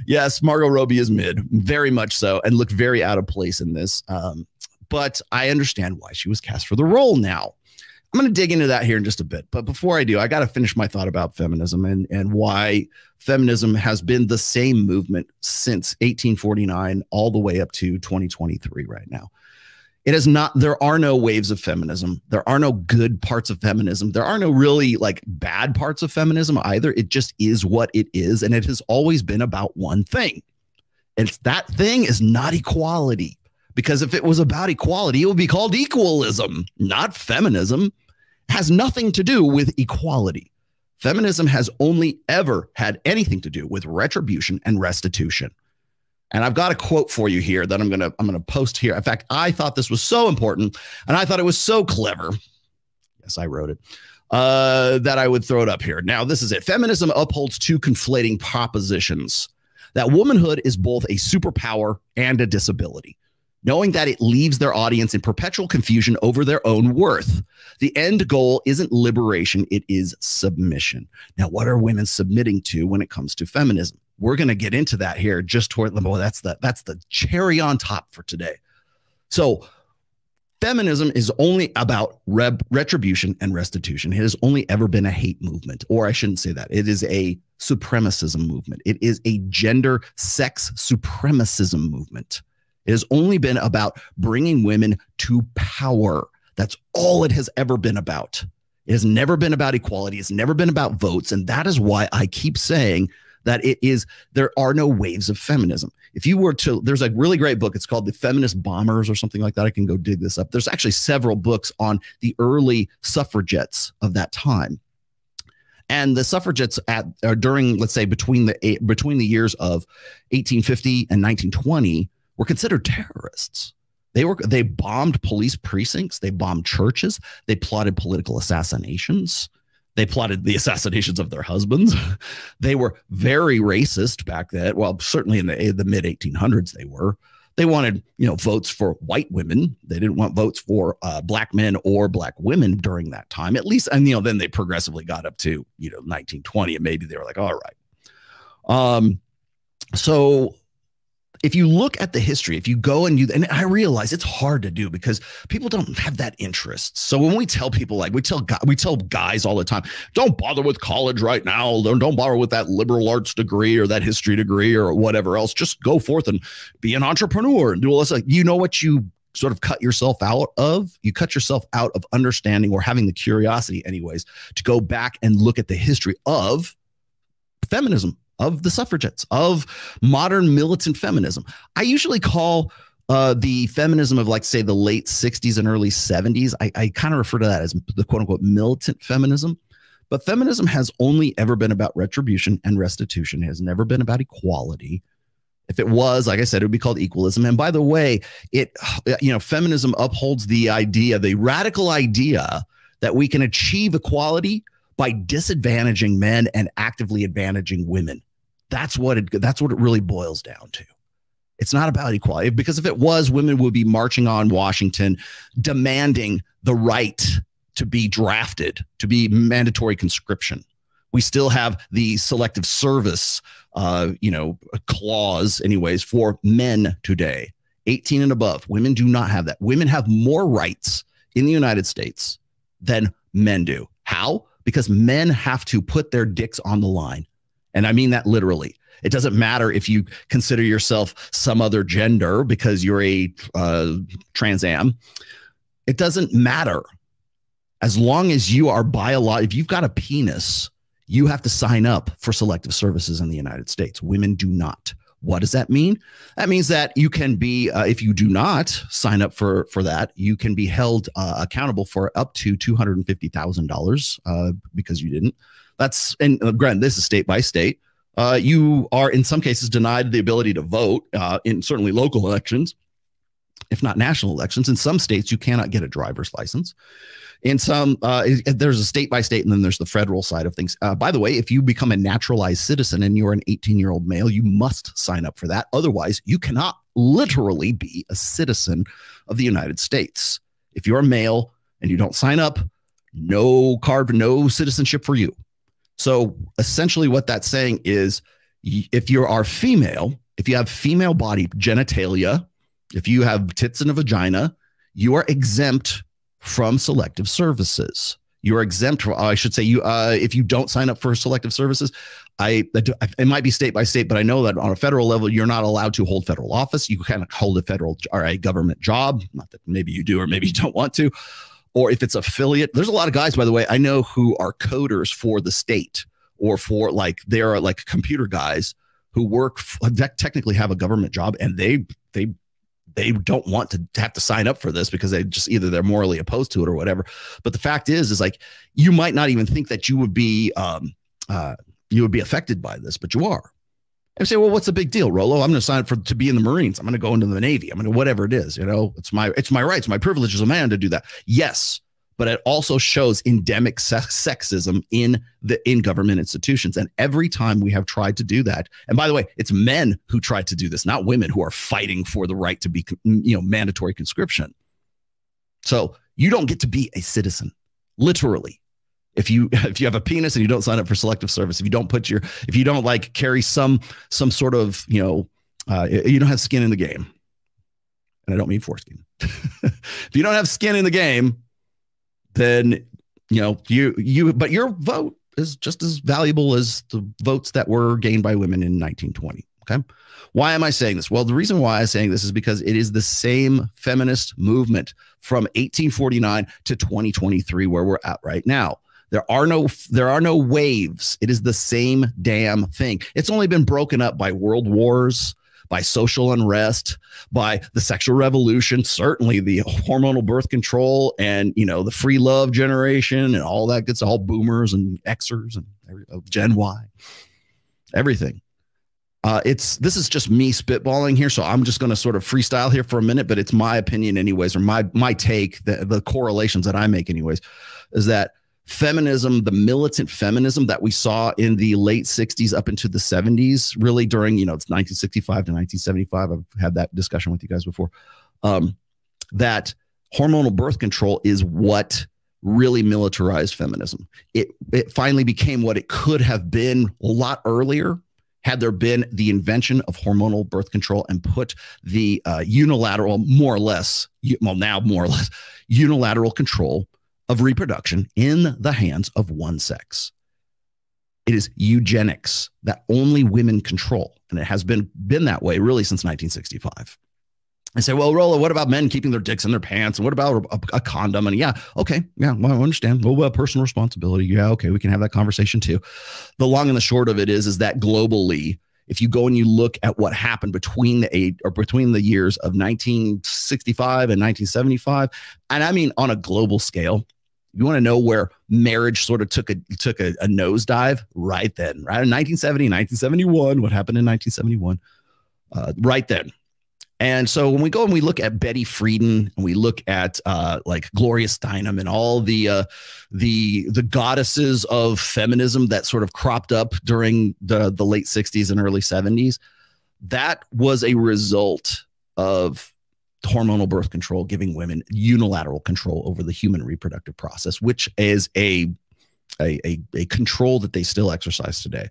Yes, Margot Robbie is mid, very much so, and looked very out of place in this. But I understand why she was cast for the role now. I'm going to dig into that here in just a bit. But before I do, I got to finish my thought about feminism and why feminism has been the same movement since 1849 all the way up to 2023 right now. It is not, there are no waves of feminism. There are no good parts of feminism. There are no really like bad parts of feminism either. It just is what it is. And it has always been about one thing. And that thing is not equality. Because if it was about equality, it would be called equalism, not feminism. It has nothing to do with equality. Feminism has only ever had anything to do with retribution and restitution. And I've got a quote for you here that I'm gonna post here. In fact, I thought this was so important, and I thought it was so clever. Yes, I wrote it. That I would throw it up here. Now, this is it. Feminism upholds two conflating propositions: that womanhood is both a superpower and a disability, knowing that it leaves their audience in perpetual confusion over their own worth. The end goal isn't liberation, it is submission. Now, what are women submitting to when it comes to feminism? We're going to get into that here just toward the, that's the cherry on top for today. So feminism is only about retribution and restitution. It has only ever been a hate movement, or I shouldn't say that. It is a supremacism movement. It is a gender sex supremacism movement. It has only been about bringing women to power. That's all it has ever been about. It has never been about equality. It's never been about votes. And that is why I keep saying that there are no waves of feminism. If you were to, there's a really great book. It's called The Feminist Bombers or something like that. I can go dig this up. There's actually several books on the early suffragettes of that time. And the suffragettes during, let's say, between the years of 1850 and 1920 were considered terrorists. They bombed police precincts. They bombed churches. They plotted political assassinations. They plotted the assassinations of their husbands. They were very racist back then. Well, certainly in the mid 1800s, they were. They wanted, votes for white women. They didn't want votes for black men or black women during that time, at least. And, then they progressively got up to, 1920, and maybe they were like, all right. So if you look at the history, if you go and I realize it's hard to do because people don't have that interest. So when we tell people, like we tell guys all the time, don't bother with college right now. Don't bother with that liberal arts degree or that history degree or whatever else. Just go forth and be an entrepreneur and do all this. Like, what you sort of cut yourself out of? You cut yourself out of understanding or having the curiosity anyways to go back and look at the history of feminism, of the suffragettes, of modern militant feminism. I usually call the feminism of, like, say, the late 60s and early 70s, I kind of refer to that as the quote-unquote militant feminism. But feminism has only ever been about retribution and restitution. It has never been about equality. If it was, like I said, it would be called equalism. And by the way, feminism upholds the idea, the radical idea that we can achieve equality by disadvantaging men and actively advantaging women. That's what it really boils down to. It's not about equality, because if it was, women would be marching on Washington, demanding the right to be drafted, to be mandatory conscription. We still have the selective service, clause, anyways, for men today, 18 and above. Women do not have that. Women have more rights in the United States than men do. How? Because men have to put their dicks on the line. And I mean that literally. It doesn't matter if you consider yourself some other gender because you're a Trans Am. It doesn't matter. As long as you are if you've got a penis, you have to sign up for selective services in the United States. Women do not. What does that mean? That means that you can be, if you do not sign up for that, you can be held accountable for up to $250,000 because you didn't. And granted, this is state by state. You are, in some cases, denied the ability to vote in certainly local elections, if not national elections. In some states, you cannot get a driver's license. In some, there's a state by state, and then there's the federal side of things. By the way, if you become a naturalized citizen and you're an 18-year-old male, you must sign up for that. Otherwise, you cannot literally be a citizen of the United States. If you're a male and you don't sign up, no citizenship for you. So essentially what that's saying is If you are female, if you have female body genitalia, if you have tits and a vagina, you are exempt from selective services. You are exempt from, I should say, if you don't sign up for selective services, it might be state by state, but I know that on a federal level, you're not allowed to hold federal office. You kind of hold a federal or a government job. Not that maybe you do, or maybe you don't want to. Or if it's affiliate, there's a lot of guys, by the way, I know who are coders for the state, or for like, they're like computer guys who work, technically have a government job, and they don't want to have to sign up for this because they just either they're morally opposed to it or whatever. But the fact is like, you might not even think that you would be affected by this, but you are. And say, well, what's the big deal, Rollo? I'm going to sign up to be in the Marines. I'm going to go into the Navy. I'm going to whatever it is. You know, it's my rights, my privilege as a man to do that. Yes, but it also shows endemic sexism in government institutions. And every time we have tried to do that, and by the way, it's men who tried to do this, not women who are fighting for the right to be, mandatory conscription. So you don't get to be a citizen, literally. If you have a penis and you don't sign up for selective service, if you don't like carry some sort of, you don't have skin in the game. And I don't mean foreskin. If you don't have skin in the game, then, but your vote is just as valuable as the votes that were gained by women in 1920. Okay. Why am I saying this? Well, the reason why I'm saying this is because it is the same feminist movement from 1849 to 2023 where we're at right now. There are no waves. It is the same damn thing. It's only been broken up by world wars, by social unrest, by the sexual revolution, certainly the hormonal birth control, and the free love generation, and all that gets all boomers and Xers and Gen Y, everything. This is just me spitballing here, so I'm just going to sort of freestyle here for a minute, but it's my opinion anyways, or my take, the correlations that I make anyways, is that feminism, the militant feminism that we saw in the late 60s up into the 70s, really during, it's 1965 to 1975. I've had that discussion with you guys before. That hormonal birth control is what really militarized feminism. It finally became what it could have been a lot earlier had there been the invention of hormonal birth control and put the unilateral, more or less unilateral control of reproduction in the hands of one sex. It is eugenics that only women control. And it has been that way really since 1965. I say, well, Rolla, what about men keeping their dicks in their pants? And what about a condom? And yeah, okay. Yeah, well, I understand. Well, personal responsibility. Yeah, okay. We can have that conversation too. The long and the short of it is that globally, if you go and you look at what happened between the years of 1965 and 1975, and I mean on a global scale, you want to know where marriage sort of took a nosedive? Right then, right in 1970, 1971. What happened in 1971? Right then. And so when we go and we look at Betty Friedan and we look at like Gloria Steinem and all the goddesses of feminism that sort of cropped up during the late 60s and early 70s, that was a result of hormonal birth control giving women unilateral control over the human reproductive process, which is a control that they still exercise today.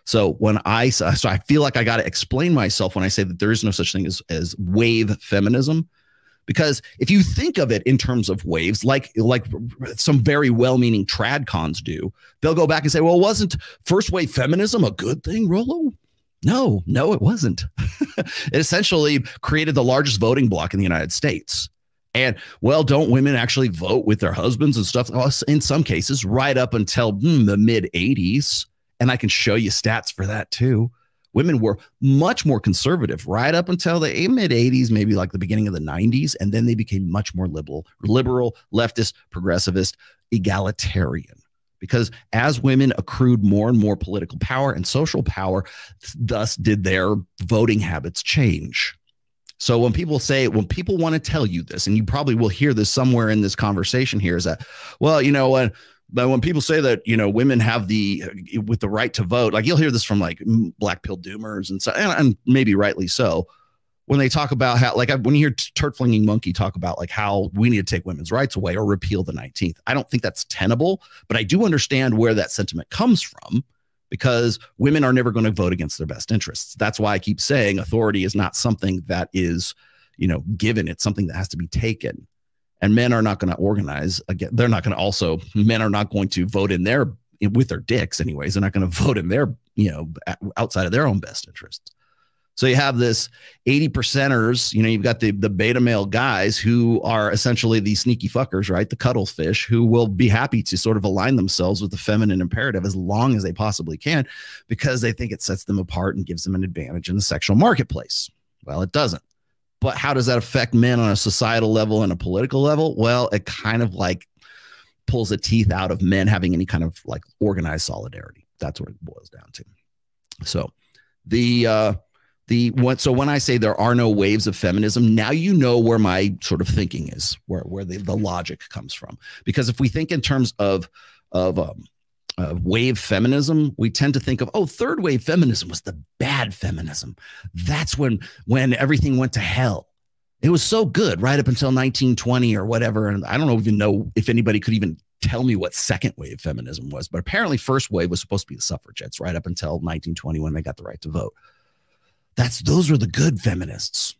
So I feel like I got to explain myself when I say that there is no such thing as wave feminism, because if you think of it in terms of waves, like some very well-meaning tradcons do, they'll go back and say, well, wasn't first wave feminism a good thing, Rollo? No, it wasn't. It essentially created the largest voting bloc in the United States. And, well, don't women actually vote with their husbands and stuff? In some cases, right up until the mid-'80s. And I can show you stats for that, too. Women were much more conservative right up until the mid-'80s, maybe like the beginning of the '90s. And then they became much more liberal, leftist, progressivist, egalitarian. Because as women accrued more and more political power and social power, thus did their voting habits change. So when people want to tell you this, and you probably will hear this somewhere in this conversation here, is that, well, when people say that, women have with the right to vote, like you'll hear this from like black pill doomers and so, and maybe rightly so, when they talk about how, like when you hear Turd Flinging Monkey talk about like how we need to take women's rights away or repeal the 19th. I don't think that's tenable, but I do understand where that sentiment comes from, because women are never going to vote against their best interests. That's why I keep saying authority is not something that is, given. It's something that has to be taken. And men are not going to organize again. They're not going to also, men are not going to vote with their dicks anyways. They're not going to vote in their, outside of their own best interests. So you have this 80%ers, you've got the beta male guys who are essentially the sneaky fuckers, right? The cuttlefish, who will be happy to sort of align themselves with the feminine imperative as long as they possibly can, because they think it sets them apart and gives them an advantage in the sexual marketplace. Well, it doesn't. But how does that affect men on a societal level and a political level? Well, it kind of like pulls the teeth out of men having any kind of like organized solidarity. That's what it boils down to. So so when I say there are no waves of feminism, now you know where my sort of thinking is, where the logic comes from. Because if we think in terms of wave feminism, we tend to think of, third wave feminism was the bad feminism. That's when everything went to hell. It was so good right up until 1920 or whatever. And I don't even know if anybody could even tell me what second wave feminism was. But apparently first wave was supposed to be the suffragettes right up until 1920 when they got the right to vote. Those were the good feminists.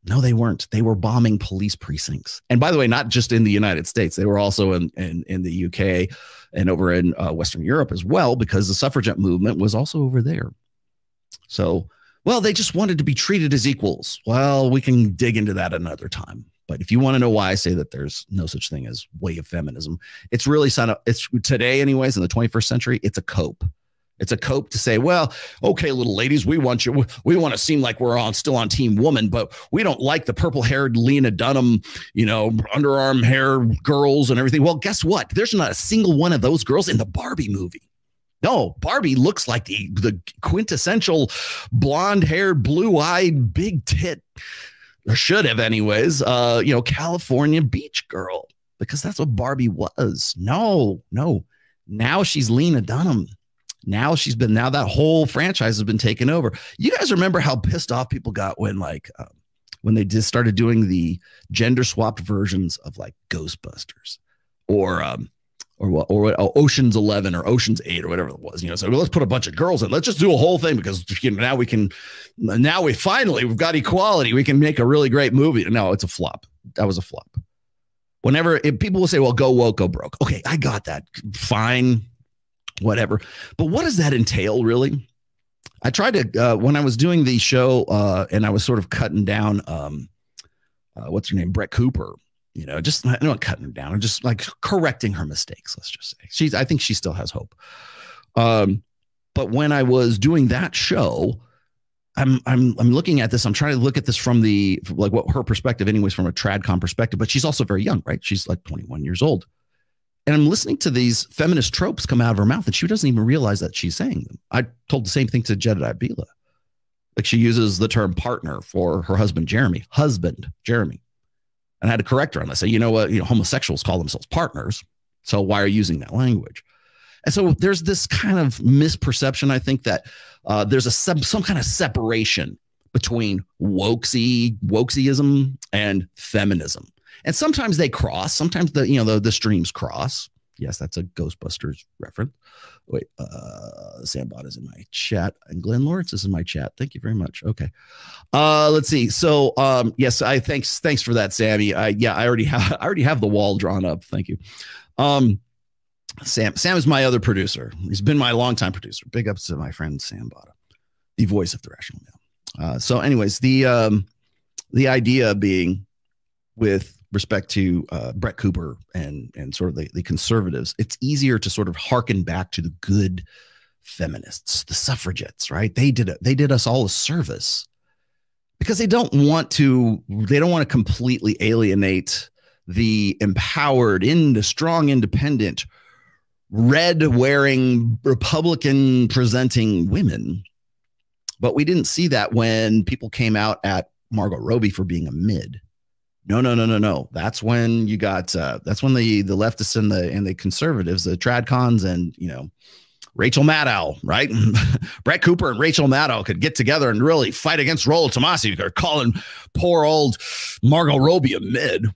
No, they weren't. They were bombing police precincts. And by the way, not just in the United States, they were also in the UK and over in Western Europe as well, because the suffragette movement was also over there. So, well, they just wanted to be treated as equals. Well, we can dig into that another time. But if you want to know why I say that there's no such thing as wave feminism, it's really it's today anyways, in the 21st century, it's a cope. It's a cope to say, well, okay, little ladies, we want to seem like we're still on team woman, but we don't like the purple haired Lena Dunham, underarm hair girls and everything. Well, guess what? There's not a single one of those girls in the Barbie movie. No, Barbie looks like the quintessential blonde haired, blue eyed, big tit, or should have anyways, California beach girl, because that's what Barbie was. No. Now she's Lena Dunham. Now that whole franchise has been taken over. You guys remember how pissed off people got when they just started doing the gender swapped versions of like Ghostbusters or Ocean's 11 or Ocean's 8 or whatever it was, so let's put a bunch of girls in. Let's just do a whole thing because now we've got equality. We can make a really great movie. No, it's a flop. That was a flop. People will say, well, go woke, go broke. Okay, I got that. Fine. Whatever. But what does that entail, really? I tried to, when I was doing the show and I was sort of cutting down, what's her name? Brett Cooper, just not cutting her down. I'm just like correcting her mistakes. Let's just say I think she still has hope. But when I was doing that show, I'm looking at this. I'm trying to look at this from what her perspective anyways, from a tradcon perspective, but she's also very young, right? She's like 21 years old. And I'm listening to these feminist tropes come out of her mouth and she doesn't even realize that she's saying them. I told the same thing to AUDIBLE. Like she uses the term partner for her husband, Jeremy. And I had to correct her on that. I say, you know what? Homosexuals call themselves partners. So why are you using that language? And so there's this kind of misperception, I think, that there's some kind of separation between wokeism and feminism. And sometimes they cross. Sometimes the streams cross. Yes, that's a Ghostbusters reference. Wait, Sambot is in my chat, and Glenn Lawrence is in my chat. Thank you very much. Okay, let's see. So, yes, thanks for that, Sammy. I already have the wall drawn up. Thank you. Sam is my other producer. He's been my longtime producer. Big ups to my friend Sam Botta, the voice of the rational male. So, anyways, the idea being with respect to Brett Cooper and sort of the conservatives, it's easier to sort of hearken back to the good feminists, the suffragettes, right? They did us all a service because they don't want to completely alienate the empowered, strong, independent, red-wearing, Republican-presenting women. But we didn't see that when people came out at Margot Robbie for being a mid. No. That's when you got that's when the leftists and the conservatives, the tradcons, and Rachel Maddow, right? Brett Cooper and Rachel Maddow could get together and really fight against Rollo Tomasi. They're calling poor old Margot Robbie a mid.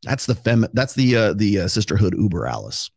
That's the sisterhood uber Alice.